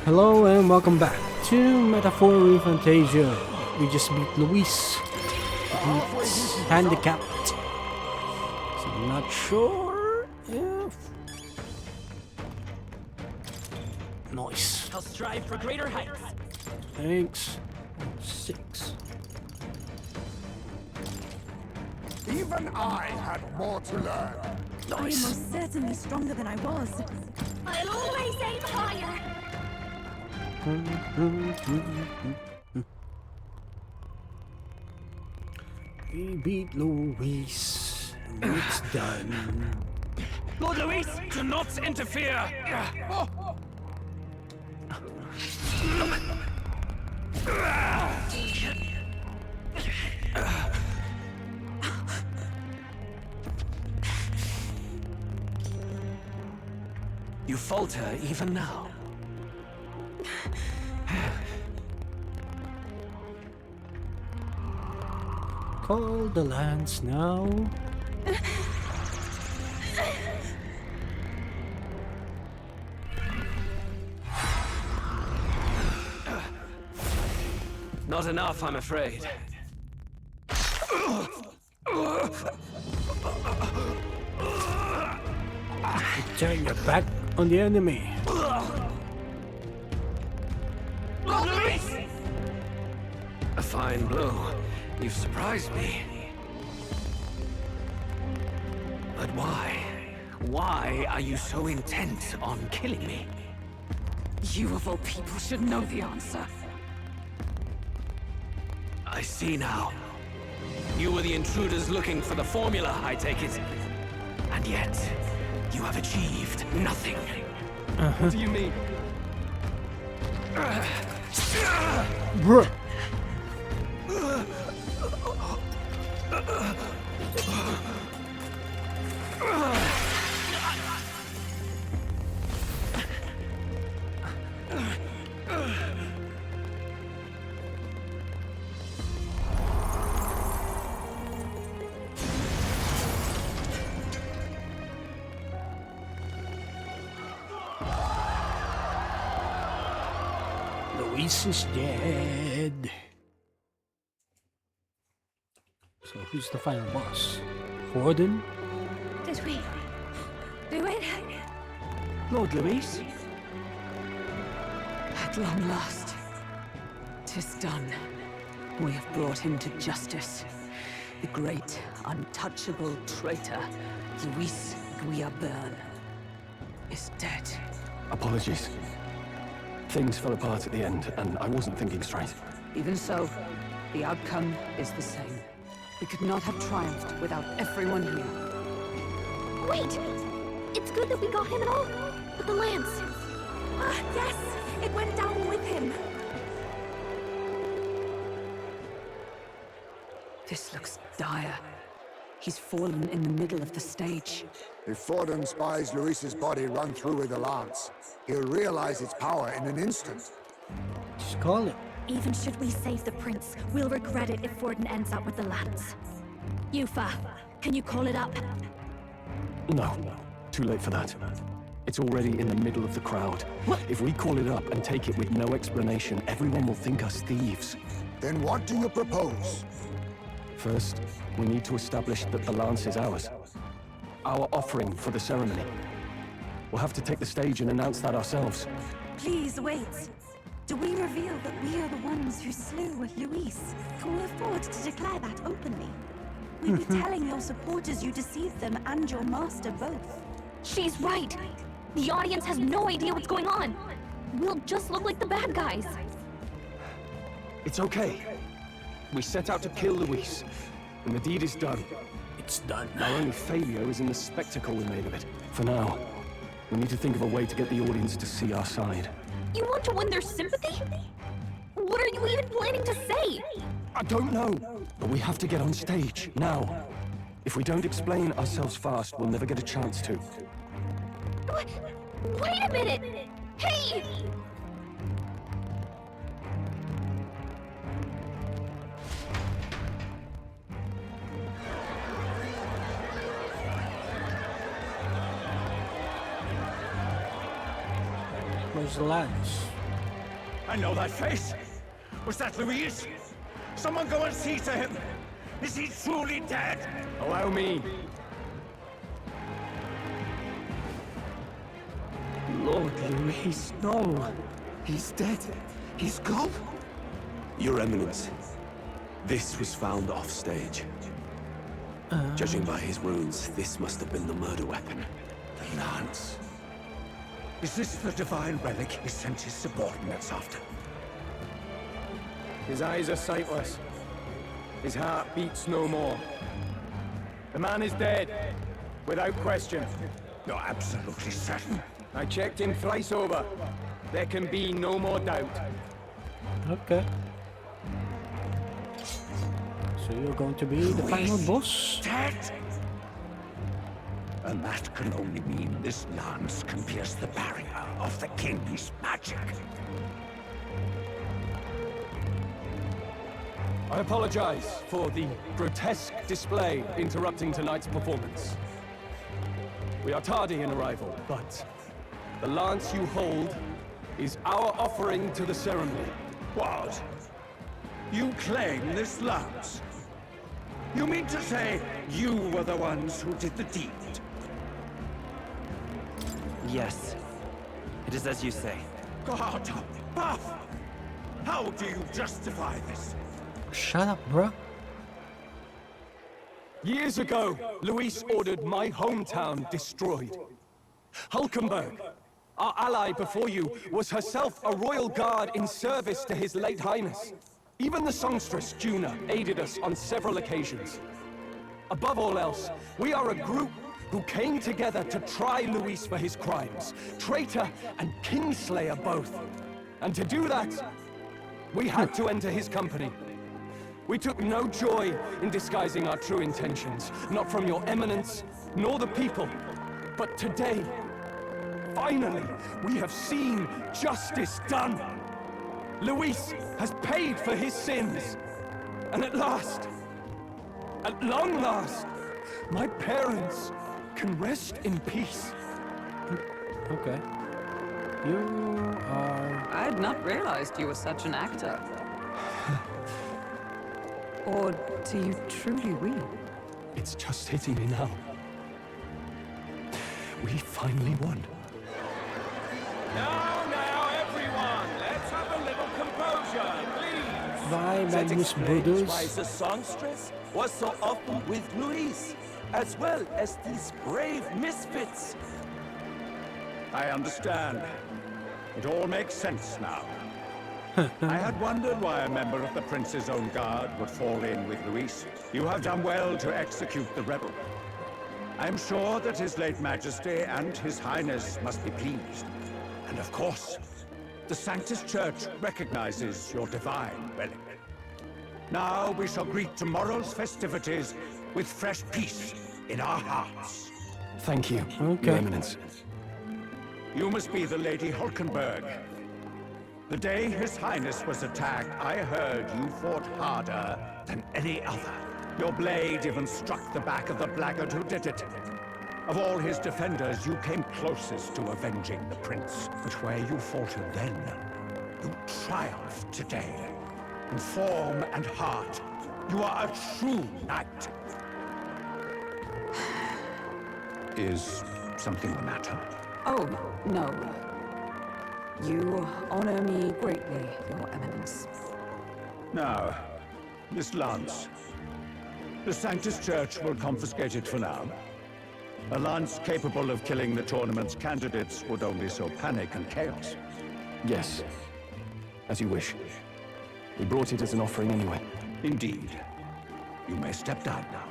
Hello and welcome back to Metaphor ReFantazio. We just beat Luis. He's handicapped. So I'm not sure if... Nice. I'll strive for greater heights. Thanks. 6. Even I had more to learn. I am most certainly stronger than I was. I'll always aim higher. We beat Luis. And it's done. Lord Luis, do not interfere! You falter even now. Call the lance now. Not enough, I'm afraid. Turn your back on the enemy. Lord Luis! A fine blow. You've surprised me. But why? Why are you so intent on killing me? You of all people should know the answer. I see now. You were the intruders looking for the formula, I take it. And yet, you have achieved nothing. What do you mean? Bruh. Luis is dead. So who's the final boss? Gordon? Did we do it? Lord Luis? At long last, 'tis done. We have brought him to justice. The great, untouchable traitor, Luis Guillaburn, is dead. Apologies. Things fell apart at the end, and I wasn't thinking straight. Even so, the outcome is the same. We could not have triumphed without everyone here. Wait! It's good that we got him and all, but the lance. Ah, yes! It went down with him. This looks dire. He's fallen in the middle of the stage. If Forden spies Luis's body run through with a lance, he'll realize its power in an instant. Just call it. Even should we save the prince, we'll regret it if Forden ends up with the lance. Yufa, can you call it up? No, too late for that. It's already in the middle of the crowd. If we call it up and take it with no explanation, everyone will think us thieves. Then what do you propose? First, we need to establish that the lance is ours. Our offering for the ceremony. We'll have to take the stage and announce that ourselves. Please wait. Do we reveal that we are the ones who slew Luis? Can we afford to declare that openly? We'd be telling your supporters you deceived them and your master both. She's right. The audience has no idea what's going on. We'll just look like the bad guys. It's okay. We set out to kill Luis, and the deed is done. It's done. Our only failure is in the spectacle we made of it. For now, we need to think of a way to get the audience to see our side. You want to win their sympathy? What are you even planning to say? I don't know, but we have to get on stage, now. If we don't explain ourselves fast, we'll never get a chance to. Wait a minute! Hey! Where's the lance? I know that face. Was that Luis? Someone go and see to him. Is he truly dead? Allow me. Lord Luis, no. He's dead. He's gone. Your Eminence, this was found off-stage. Judging by his wounds, this must have been the murder weapon. The lance. Is this the divine relic he sent his subordinates after? His eyes are sightless. His heart beats no more. The man is dead, without question. You're absolutely certain? I checked him thrice over. There can be no more doubt. Okay. So you're going to be the final boss? Dead? And that can only mean this lance can pierce the barrier of the king's magic. I apologize for the grotesque display interrupting tonight's performance. We are tardy in arrival, but the lance you hold is our offering to the ceremony. What? You claim this lance? You mean to say you were the ones who did the deed? Yes. It is as you say. God, Buff! How do you justify this? Shut up, bruh. Years ago, Luis ordered my hometown destroyed. Hulkenberg, our ally before you, was herself a royal guard in service to his late highness. Even the songstress, Juna, aided us on several occasions. Above all else, we are a group who came together to try Luis for his crimes. Traitor and Kingslayer both. And to do that, we had to enter his company. We took no joy in disguising our true intentions, not from your eminence, nor the people. But today, finally, we have seen justice done. Luis has paid for his sins. And at last, at long last, my parents can rest in peace. Okay. You are... I had not realized you were such an actor. Or do you truly weep? It's just hitting me now. We finally won. Now, everyone, let's have a little composure, please. Bye, That Magnus explains Brothers. why the songstress was so often with Luis, as well as these brave misfits. I understand. It all makes sense now. I had wondered why a member of the Prince's own guard would fall in with Luis. You have done well to execute the rebel. I'm sure that His late Majesty and His Highness must be pleased. And of course, the Sanctus Church recognizes your divine relic. Now we shall greet tomorrow's festivities with fresh peace in our hearts. Thank you, Okay. Your Eminence. You must be the Lady Hulkenberg. The day His Highness was attacked, I heard you fought harder than any other. Your blade even struck the back of the blackguard who did it. Of all his defenders, you came closest to avenging the prince. But where you faltered then, you triumphed today. In form and heart, you are a true knight. Is something the matter? Oh, no. You honor me greatly, Your Eminence. Now, this lance. The Sanctus Church will confiscate it for now. A lance capable of killing the tournament's candidates would only sow panic and chaos. Yes, as you wish. We brought it as an offering anyway. Indeed. You may step down now.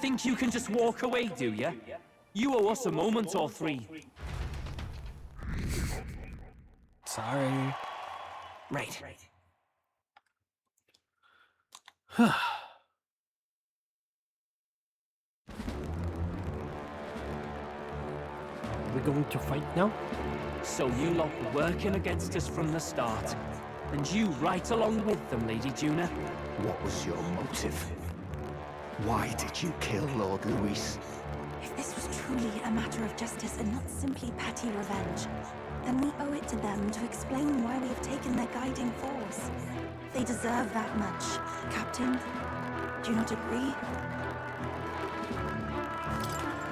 Think you can just walk away, do ya? You owe us a moment or three. Sorry. Right. We're going to fight now? So you lot were working against us from the start. And you right along with them, Lady Juna. What was your motive? Why did you kill Lord Luis? If this was truly a matter of justice and not simply petty revenge, then we owe it to them to explain why we have taken their guiding force. They deserve that much. Captain, do you not agree?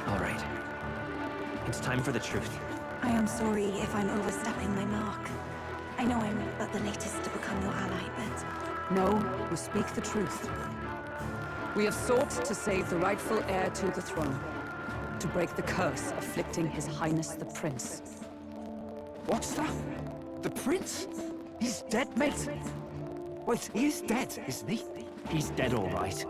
All right. It's time for the truth. I am sorry if I'm overstepping my mark. I know I'm but the latest to become your ally, but... No, you speak the truth. We have sought to save the rightful heir to the throne. To break the curse afflicting His Highness the Prince. What's that? The prince? He's dead, mate. Wait, he is dead, isn't he? He's dead, all right.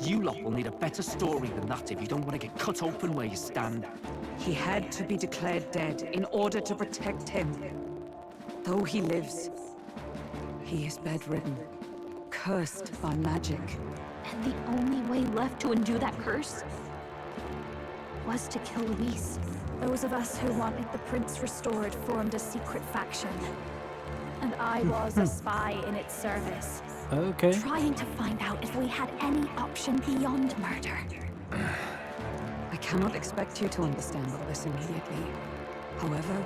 You lot will need a better story than that if you don't want to get cut open where you stand. He had to be declared dead in order to protect him. Though he lives, he is bedridden, cursed by magic. And the only way left to undo that curse was to kill Luis. Those of us who wanted the prince restored formed a secret faction. And I was a spy in its service. Okay. Trying to find out if we had any option beyond murder. I cannot expect you to understand all this immediately. However...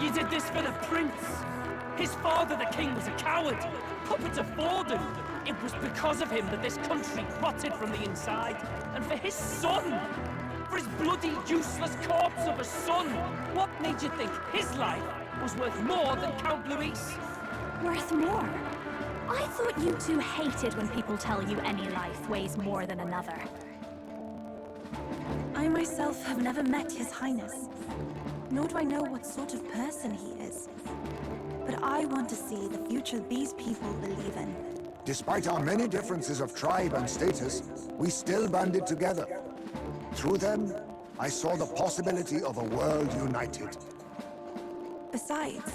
You did this for the prince! His father, the king, was a coward! Puppet of Forden! It was because of him that this country rotted from the inside. And for his son! For his bloody, useless corpse of a son! What made you think his life was worth more than Count Luis? Worth more? I thought you two hated when people tell you any life weighs more than another. I myself have never met His Highness, nor do I know what sort of person he is. But I want to see the future these people believe in. Despite our many differences of tribe and status, we still banded together. Through them, I saw the possibility of a world united. Besides,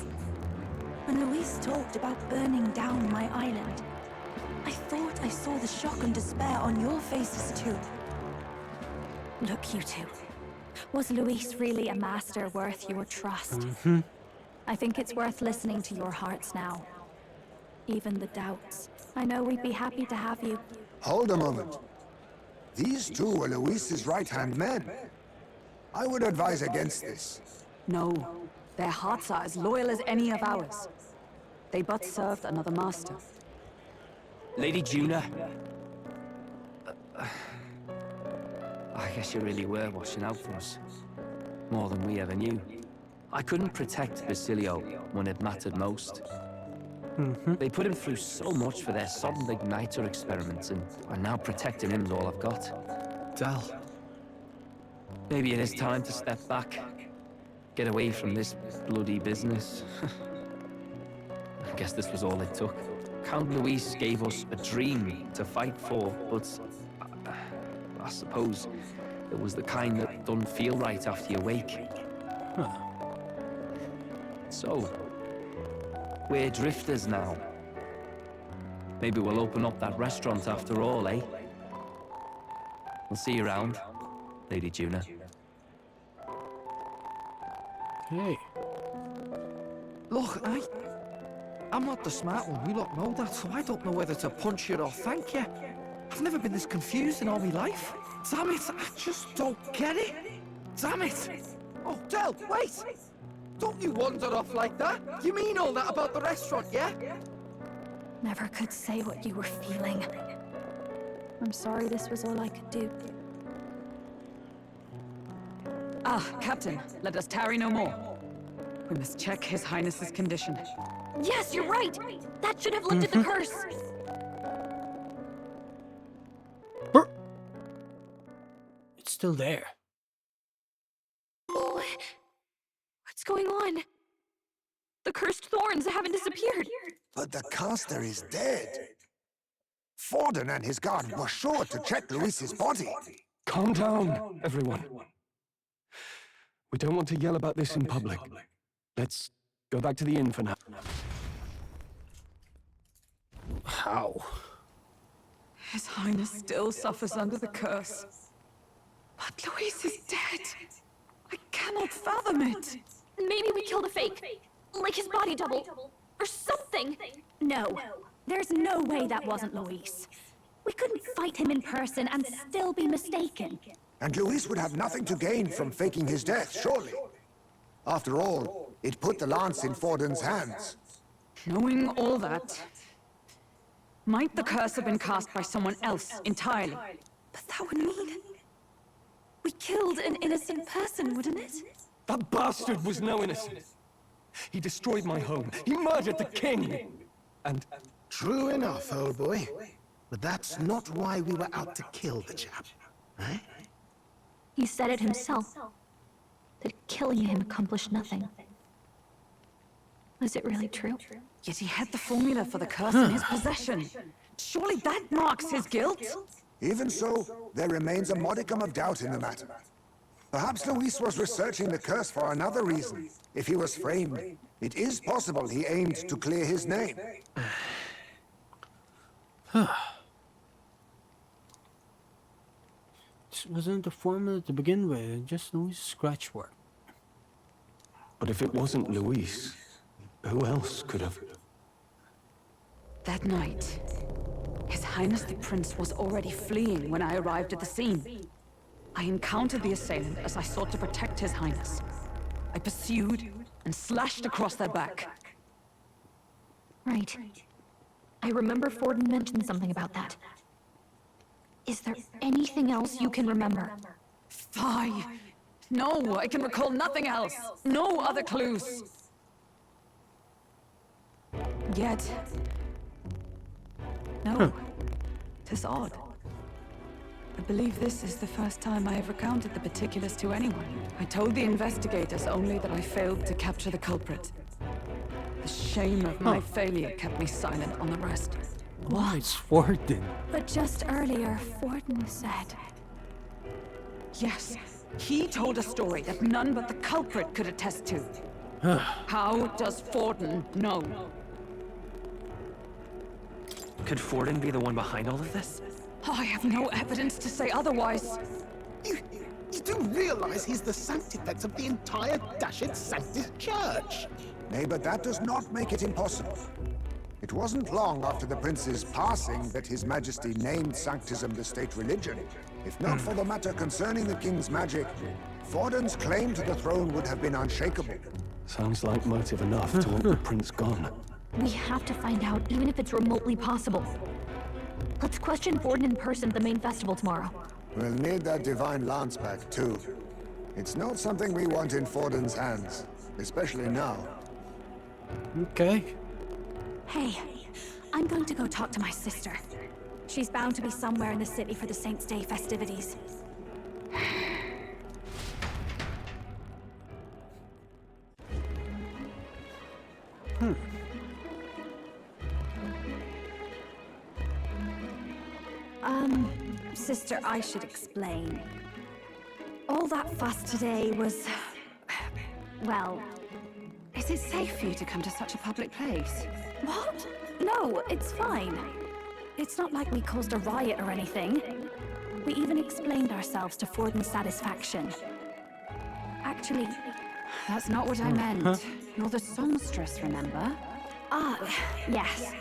when Luis talked about burning down my island, I thought I saw the shock and despair on your faces too. Look, you two. Was Luis really a master worth your trust? I think it's worth listening to your hearts now. Even the doubts. I know we'd be happy to have you. Hold a moment. These two were Luis's right-hand men. I would advise against this. No, their hearts are as loyal as any of ours. They but served another master. Lady Juna. I guess you really were watching out for us. More than we ever knew. I couldn't protect Basilio when it mattered most. They put him through so much for their sodden igniter experiments, and now protecting him's all I've got. Dal. Maybe it is time to step back. Get away from this bloody business. I guess this was all it took. Count Luis gave us a dream to fight for, but I suppose it was the kind that don't feel right after you wake. So, we're drifters now. Maybe we'll open up that restaurant after all, eh? We'll see you around, Lady Juna. Hey. Look, I'm not the smart one, we lot know that, so I don't know whether to punch you or thank you. I've never been this confused in all my life. Damn it, I just don't get it. Damn it! Oh, Del, wait! Don't you wander off like that? You mean all that about the restaurant, yeah? Never could say what you were feeling. I'm sorry this was all I could do. Ah, Captain, let us tarry no more. We must check His Highness's condition. Yes, you're right! That should have lifted the curse! It's still there. Oh, what's going on? The cursed thorns haven't disappeared. But the caster is dead. Forden and his guard were sure to check Luis's body. Calm down, everyone. We don't want to yell about this in public. Let's go back to the inn for now. How? His Highness still suffers under the curse. But Luis is dead. I cannot fathom it. Maybe we killed a fake. Like his body double. Or something. No. There's no way that wasn't Luis. We couldn't fight him in person and still be mistaken. And Luis would have nothing to gain from faking his death, surely. After all, it put the lance in Forden's hands. Knowing all that, might the curse have been cast by someone else entirely? But that would mean... we killed an innocent person, wouldn't it? That bastard was no innocent. He destroyed my home. He murdered the king. And True enough, old boy. But that's not why we were out to kill the chap, right? He said it himself. That killing him accomplished nothing. Was it really true? Yet he had the formula for the curse in his possession. Surely that marks his guilt? Even so, there remains a modicum of doubt in the matter. Perhaps Luis was researching the curse for another reason. If he was framed, it is possible he aimed to clear his name. This wasn't the formula to begin with, just Luis' scratch work. but if it wasn't Luis, who else could have? That night, His Highness the Prince was already fleeing when I arrived at the scene. I encountered the assailant as I sought to protect His Highness. I pursued and slashed across their back. Right. I remember Forden mentioned something about that. Is there anything else you can remember? Fie! No, I can recall nothing else. No other clues. Yet... no. 'Tis odd. I believe this is the first time I have recounted the particulars to anyone. I told the investigators only that I failed to capture the culprit. The shame of my failure kept me silent on the rest. Oh, it's Forden. But just earlier, Forden said... Yes, he told a story that none but the culprit could attest to. How does Forden know? Could Forden be the one behind all of this? I have no evidence to say otherwise. You do realize he's the sanctifex of the entire Dashed Sanctus Church? Nay, but that does not make it impossible. It wasn't long after the prince's passing that His Majesty named Sanctism the state religion. If not for the matter concerning the king's magic, Forden's claim to the throne would have been unshakable. Sounds like motive enough to want the prince gone. We have to find out, even if it's remotely possible. Let's question Forden in person at the main festival tomorrow. We'll need that divine lance back, too. It's not something we want in Forden's hands, especially now. Okay. Hey, I'm going to go talk to my sister. She's bound to be somewhere in the city for the Saints' Day festivities. Sister, I should explain. All that fuss today was... well... Is it safe for you to come to such a public place? What? No, it's fine. It's not like we caused a riot or anything. We even explained ourselves to Forden's satisfaction. Actually... That's not what I meant. You're the songstress, remember? Ah, yes.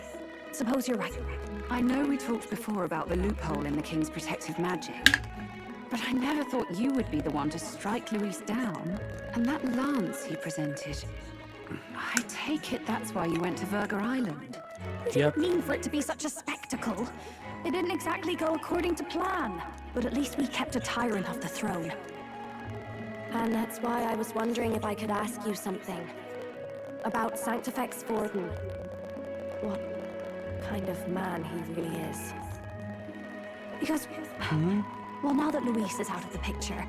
Suppose you're right. I know we talked before about the loophole in the king's protective magic, but I never thought you would be the one to strike Luis down. And that lance he presented, I take it that's why you went to Virga Island. We didn't mean for it to be such a spectacle. It didn't exactly go according to plan. But at least we kept a tyrant off the throne. And that's why I was wondering if I could ask you something. About Sanctifex Forden. What kind of man he really is. Because... well, now that Luis is out of the picture,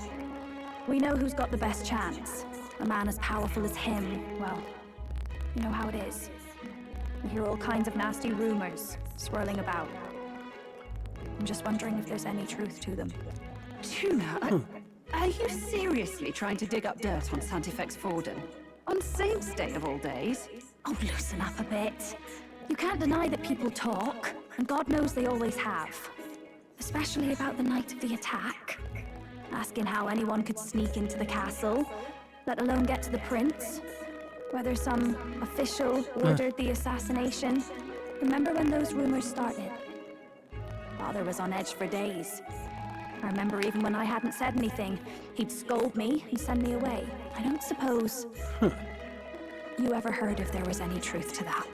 we know who's got the best chance. A man as powerful as him, well, you know how it is. You hear all kinds of nasty rumors swirling about. I'm just wondering if there's any truth to them. Tuna, are you seriously trying to dig up dirt on Sanctifex Forden? On Saints' Day of all days? Oh, loosen up a bit. You can't deny that people talk, and God knows they always have. Especially about the night of the attack. Asking how anyone could sneak into the castle, let alone get to the prince. Whether some official ordered the assassination. Remember when those rumors started? Father was on edge for days. I remember even when I hadn't said anything, he'd scold me and send me away. I don't suppose you ever heard if there was any truth to that.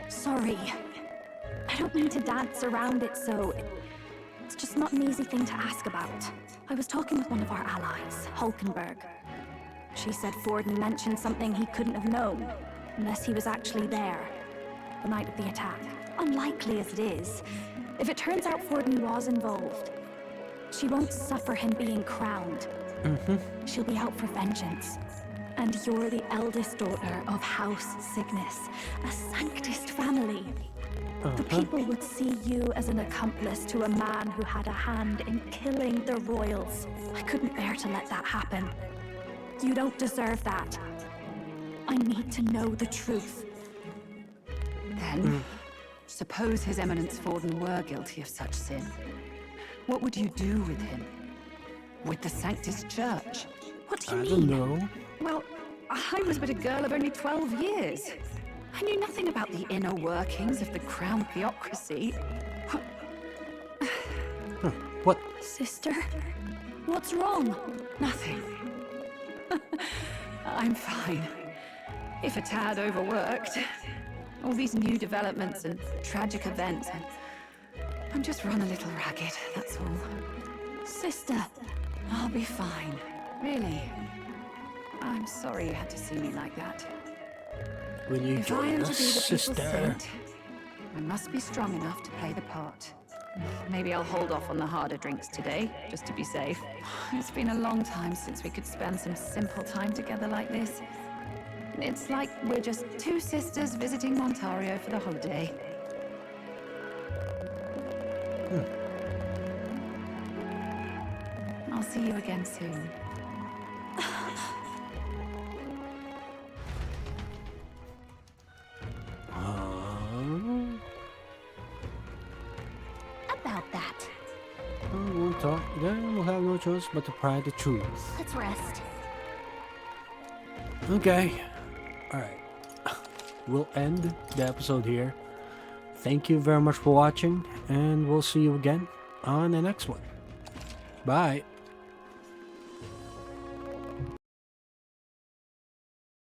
Sorry. I don't mean to dance around it, so it's just not an easy thing to ask about. I was talking with one of our allies, Hulkenberg. She said Forden mentioned something he couldn't have known, unless he was actually there, the night of the attack. Unlikely as it is, if it turns out Forden was involved, she won't suffer him being crowned. She'll be out for vengeance. And you're the eldest daughter of House Cygnus, a Sanctist family. The people would see you as an accomplice to a man who had a hand in killing the royals. I couldn't bear to let that happen. You don't deserve that. I need to know the truth. Then, suppose His Eminence Forden were guilty of such sin. What would you do with him? With the Sanctist Church? What do you I mean? don't know. Well, I was but a girl of only 12 years. I knew nothing about the inner workings of the crown theocracy. What? Sister, what's wrong? Nothing. I'm fine. If a tad overworked. All these new developments and tragic events. I'm just run a little ragged, that's all. Sister, I'll be fine. Really. I'm sorry you had to see me like that. Will you If I join am to us, be the people's sister? saint, I must be strong enough to play the part. Maybe I'll hold off on the harder drinks today, just to be safe. It's been a long time since we could spend some simple time together like this. It's like we're just two sisters visiting Montario for the holiday. I'll see you again soon. About that. We won't talk. Then we'll have no choice but to pry the truth. Let's rest. Okay. Alright. We'll end the episode here. Thank you very much for watching, and we'll see you again on the next one. Bye.